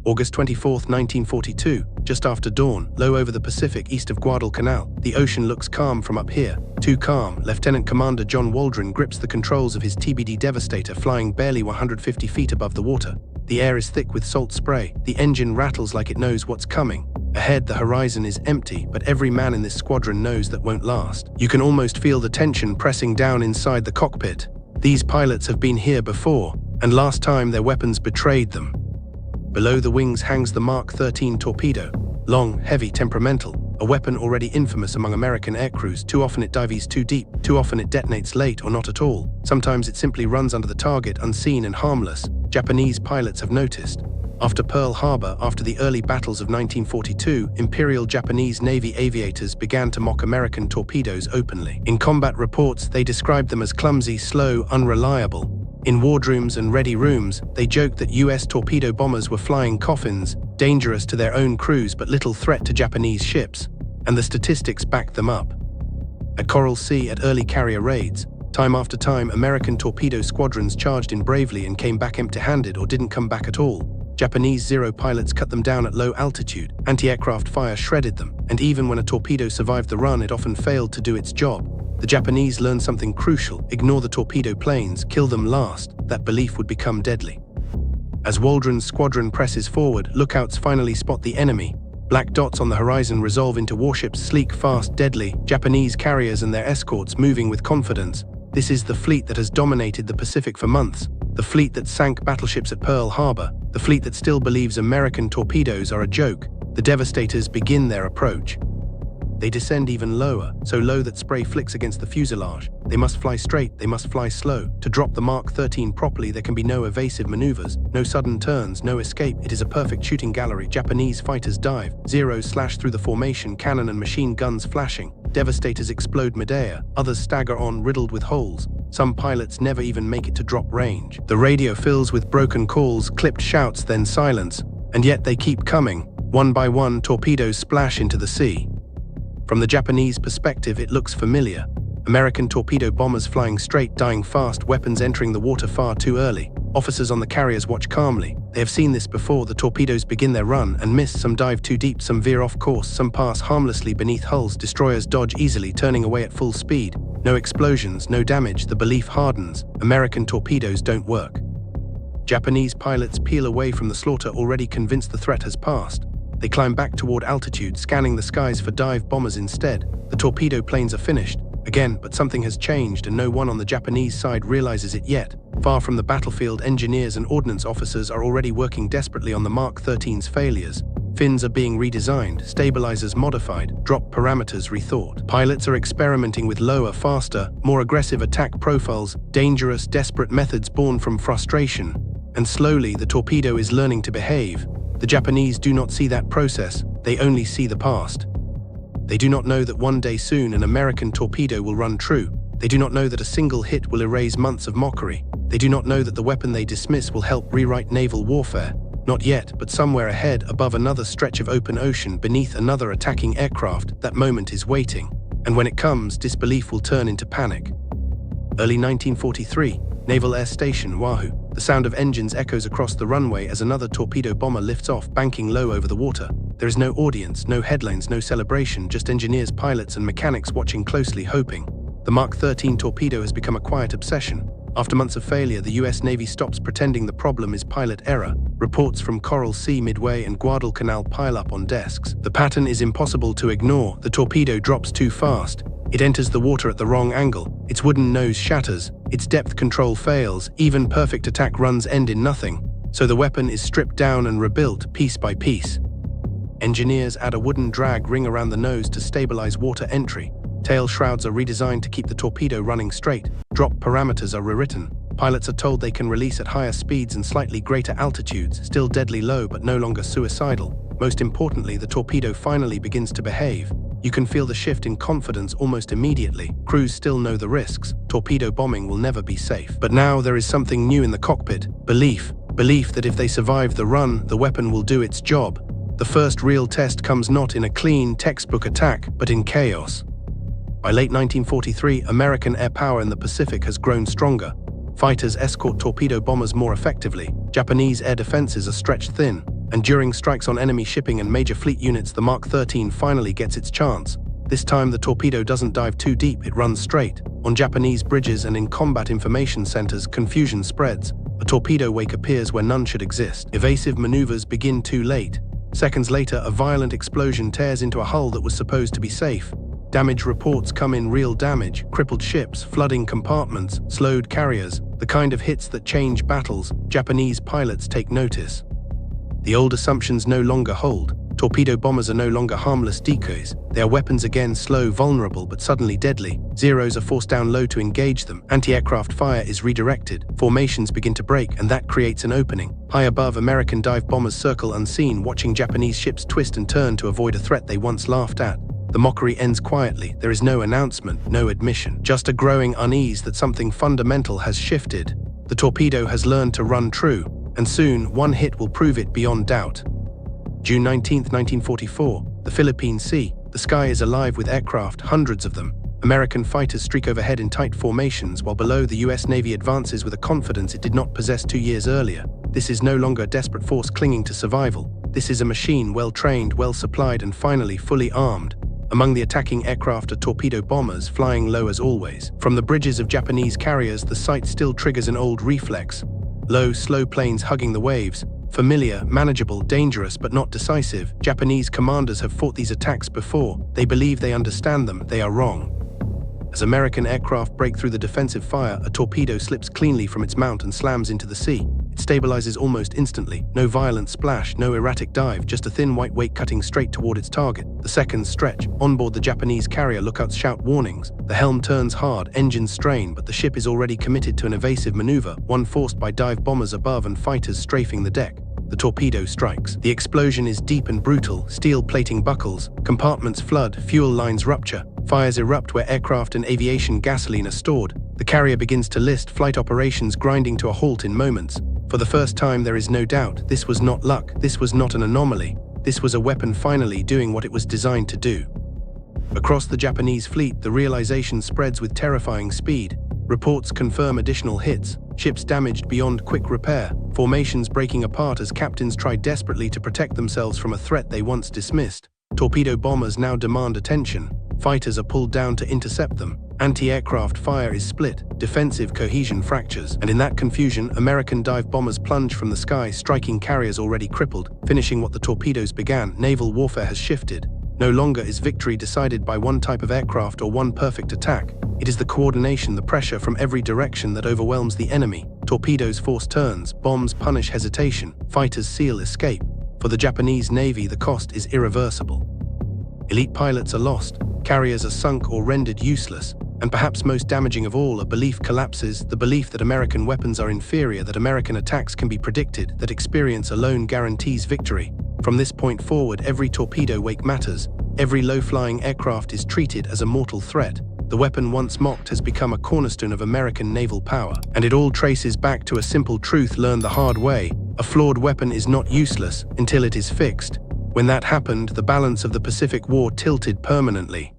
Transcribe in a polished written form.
August 24, 1942, just after dawn, low over the Pacific east of Guadalcanal. The ocean looks calm from up here. Too calm, Lieutenant Commander John Waldron grips the controls of his TBD Devastator, flying barely 150 feet above the water. The air is thick with salt spray. The engine rattles like it knows what's coming. Ahead, the horizon is empty, but every man in this squadron knows that won't last. You can almost feel the tension pressing down inside the cockpit. These pilots have been here before, and last time their weapons betrayed them. Below the wings hangs the Mark 13 torpedo. Long, heavy, temperamental, a weapon already infamous among American aircrews. Too often it dives too deep, too often it detonates late or not at all. Sometimes it simply runs under the target, unseen and harmless. Japanese pilots have noticed. After Pearl Harbor, after the early battles of 1942, Imperial Japanese Navy aviators began to mock American torpedoes openly. In combat reports, they described them as clumsy, slow, unreliable. In wardrooms and ready rooms, they joked that US torpedo bombers were flying coffins, dangerous to their own crews but little threat to Japanese ships, and the statistics backed them up. At Coral Sea, at early carrier raids, time after time, American torpedo squadrons charged in bravely and came back empty-handed or didn't come back at all. Japanese Zero pilots cut them down at low altitude. Anti-aircraft fire shredded them, and even when a torpedo survived the run, it often failed to do its job. The Japanese learned something crucial: ignore the torpedo planes, kill them last. That belief would become deadly. As Waldron's squadron presses forward, lookouts finally spot the enemy. Black dots on the horizon resolve into warships, sleek, fast, deadly, Japanese carriers and their escorts moving with confidence. This is the fleet that has dominated the Pacific for months, the fleet that sank battleships at Pearl Harbor, the fleet that still believes American torpedoes are a joke. The Devastators begin their approach. They descend even lower, so low that spray flicks against the fuselage. They must fly straight, they must fly slow. To drop the Mark 13 properly, there can be no evasive maneuvers, no sudden turns, no escape. It is a perfect shooting gallery. Japanese fighters dive. Zeros slash through the formation, cannon and machine guns flashing. Devastators explode midair. Others stagger on, riddled with holes. Some pilots never even make it to drop range. The radio fills with broken calls, clipped shouts, then silence. And yet they keep coming. One by one, torpedoes splash into the sea. From the Japanese perspective, it looks familiar. American torpedo bombers flying straight, dying fast, weapons entering the water far too early. Officers on the carriers watch calmly. They have seen this before. The torpedoes begin their run and miss. Some dive too deep, some veer off course, some pass harmlessly beneath hulls. Destroyers dodge easily, turning away at full speed. No explosions, no damage. The belief hardens. American torpedoes don't work. Japanese pilots peel away from the slaughter, already convinced the threat has passed. They climb back toward altitude, scanning the skies for dive bombers instead. The torpedo planes are finished. Again, but something has changed, and no one on the Japanese side realizes it yet. Far from the battlefield, engineers and ordnance officers are already working desperately on the Mark 13's failures. Fins are being redesigned, stabilizers modified, drop parameters rethought. Pilots are experimenting with lower, faster, more aggressive attack profiles, dangerous, desperate methods born from frustration. And slowly, the torpedo is learning to behave. The Japanese do not see that process, they only see the past. They do not know that one day soon an American torpedo will run true. They do not know that a single hit will erase months of mockery. They do not know that the weapon they dismiss will help rewrite naval warfare. Not yet, but somewhere ahead, above another stretch of open ocean, beneath another attacking aircraft, that moment is waiting. And when it comes, disbelief will turn into panic. Early 1943, Naval Air Station, Oahu. The sound of engines echoes across the runway as another torpedo bomber lifts off, banking low over the water. There is no audience, no headlines, no celebration, just engineers, pilots, and mechanics watching closely, hoping. The Mark 13 torpedo has become a quiet obsession. After months of failure, the US Navy stops pretending the problem is pilot error. Reports from Coral Sea, Midway, and Guadalcanal pile up on desks. The pattern is impossible to ignore. The torpedo drops too fast. It enters the water at the wrong angle. Its wooden nose shatters. Its depth control fails. Even perfect attack runs end in nothing. So the weapon is stripped down and rebuilt piece by piece. Engineers add a wooden drag ring around the nose to stabilize water entry. Tail shrouds are redesigned to keep the torpedo running straight. Drop parameters are rewritten. Pilots are told they can release at higher speeds and slightly greater altitudes, still deadly low but no longer suicidal. Most importantly, the torpedo finally begins to behave. You can feel the shift in confidence almost immediately. Crews still know the risks. Torpedo bombing will never be safe. But now there is something new in the cockpit. Belief. Belief that if they survive the run, the weapon will do its job. The first real test comes not in a clean, textbook attack, but in chaos. By late 1943, American air power in the Pacific has grown stronger. Fighters escort torpedo bombers more effectively. Japanese air defenses are stretched thin. And during strikes on enemy shipping and major fleet units, the Mark 13 finally gets its chance. This time the torpedo doesn't dive too deep, it runs straight. On Japanese bridges and in combat information centers, confusion spreads. A torpedo wake appears where none should exist. Evasive maneuvers begin too late. Seconds later, a violent explosion tears into a hull that was supposed to be safe. Damage reports come in: real damage, crippled ships, flooding compartments, slowed carriers, the kind of hits that change battles. Japanese pilots take notice. The old assumptions no longer hold. Torpedo bombers are no longer harmless decoys. They are weapons again, slow, vulnerable, but suddenly deadly. Zeros are forced down low to engage them. Anti-aircraft fire is redirected. Formations begin to break, and that creates an opening. High above, American dive bombers circle unseen, watching Japanese ships twist and turn to avoid a threat they once laughed at. The mockery ends quietly. There is no announcement, no admission, just a growing unease that something fundamental has shifted. The torpedo has learned to run true, and soon one hit will prove it beyond doubt. June 19, 1944, the Philippine Sea. The sky is alive with aircraft, hundreds of them. American fighters streak overhead in tight formations, while below the US Navy advances with a confidence it did not possess 2 years earlier. This is no longer a desperate force clinging to survival. This is a machine well-trained, well-supplied, and finally fully armed. Among the attacking aircraft are torpedo bombers, flying low as always. From the bridges of Japanese carriers, the sight still triggers an old reflex. Low, slow planes hugging the waves. Familiar, manageable, dangerous, but not decisive. Japanese commanders have fought these attacks before. They believe they understand them. They are wrong. As American aircraft break through the defensive fire, a torpedo slips cleanly from its mount and slams into the sea. It stabilizes almost instantly. No violent splash, no erratic dive, just a thin white wake cutting straight toward its target. The seconds stretch. On board the Japanese carrier, lookouts shout warnings. The helm turns hard, engines strain, but the ship is already committed to an evasive maneuver, one forced by dive bombers above and fighters strafing the deck. The torpedo strikes. The explosion is deep and brutal. Steel plating buckles, compartments flood, fuel lines rupture. Fires erupt where aircraft and aviation gasoline are stored. The carrier begins to list, flight operations grinding to a halt in moments. For the first time, there is no doubt. This was not luck. This was not an anomaly. This was a weapon finally doing what it was designed to do. Across the Japanese fleet, the realization spreads with terrifying speed. Reports confirm additional hits, ships damaged beyond quick repair, formations breaking apart as captains try desperately to protect themselves from a threat they once dismissed. Torpedo bombers now demand attention. Fighters are pulled down to intercept them. Anti-aircraft fire is split, defensive cohesion fractures, and in that confusion, American dive bombers plunge from the sky, striking carriers already crippled, finishing what the torpedoes began. Naval warfare has shifted. No longer is victory decided by one type of aircraft or one perfect attack. It is the coordination, the pressure from every direction that overwhelms the enemy. Torpedoes force turns, bombs punish hesitation, fighters seal escape. For the Japanese Navy, the cost is irreversible. Elite pilots are lost, carriers are sunk or rendered useless, and perhaps most damaging of all, a belief collapses, the belief that American weapons are inferior, that American attacks can be predicted, that experience alone guarantees victory. From this point forward, every torpedo wake matters. Every low-flying aircraft is treated as a mortal threat. The weapon once mocked has become a cornerstone of American naval power. And it all traces back to a simple truth learned the hard way. A flawed weapon is not useless until it is fixed. When that happened, the balance of the Pacific War tilted permanently.